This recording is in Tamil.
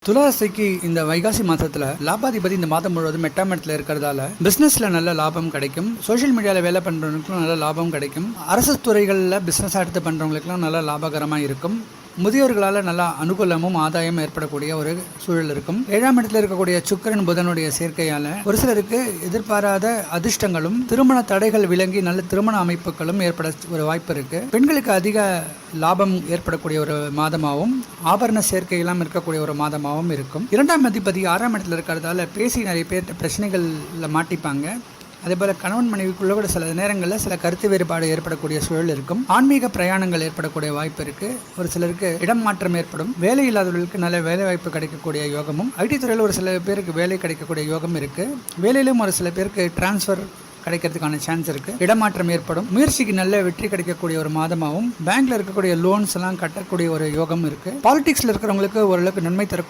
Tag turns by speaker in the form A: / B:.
A: துளாராசிக்கு இந்த வைகாசி மாசத்துல லாபாதிபதி இந்த மாதம் முழுவதும் 8ஆம் இடத்துல இருக்கிறதால பிசினஸ்ல நல்ல லாபம் கிடைக்கும். சோஷியல் மீடியால வேலை பண்றவங்களுக்கும் நல்ல லாபம் கிடைக்கும். அரசு துறைகளில் பிசினஸ் எடுத்து பண்றவங்களுக்குலாம் நல்ல லாபகரமா இருக்கும். முதியோர்களால் நல்ல அனுகூலமும் ஆதாயம் ஏற்படக்கூடிய ஒரு சூழல் இருக்கும். 7ஆம் இடத்துல இருக்கக்கூடிய சுக்கிரன் புதனுடைய சேர்க்கையால ஒரு சிலருக்கு எதிர்பாராத அதிர்ஷ்டங்களும் திருமண தடைகள் விலங்கி நல்ல திருமண அமைப்புகளும் ஏற்பட ஒரு வாய்ப்பு இருக்கு. பெண்களுக்கு அதிக லாபம் ஏற்படக்கூடிய ஒரு மாதமாகவும் ஆபரண சேர்க்கையெல்லாம் இருக்கக்கூடிய ஒரு மாதமாகவும் இருக்கும். 2ஆம் அதிபதி 6ஆம் இடத்துல இருக்கிறதால பேசி நிறைய பேர் பிரச்சனைகள்ல மாட்டிப்பாங்க. அதே போல கணவன் மனைவிக்குள்ள கூட சில நேரங்களில் சில கருத்து வேறுபாடு ஏற்படக்கூடிய சூழல் இருக்கும். ஆன்மீக பிரயாணங்கள் ஏற்படக்கூடிய வாய்ப்பு இருக்கு. ஒரு சிலருக்கு இடம் மாற்றம் ஏற்படும். வேலை இல்லாதவர்களுக்கு நல்ல வேலை வாய்ப்பு கிடைக்கக்கூடிய யோகமும், ஐடி துறையில் ஒரு சில பேருக்கு வேலை கிடைக்கக்கூடிய யோகம் இருக்கு. வேலையிலும் ஒரு சில பேருக்கு டிரான்ஸ்ஃபர் கிடைக்கிறதுக்கான சான்ஸ் இருக்கு. இடமாற்றம் ஏற்படும். முயற்சிக்கு நல்ல வெற்றி கிடைக்கக்கூடிய ஒரு மாதமாகவும், பேங்க்ல இருக்கக்கூடிய லோன்ஸ் எல்லாம் கட்டக்கூடிய ஒரு யோகம் இருக்கு. பாலிடிக்ஸ்ல இருக்கிறவங்களுக்கு ஓரளவுக்கு நன்மை தரக்கூடிய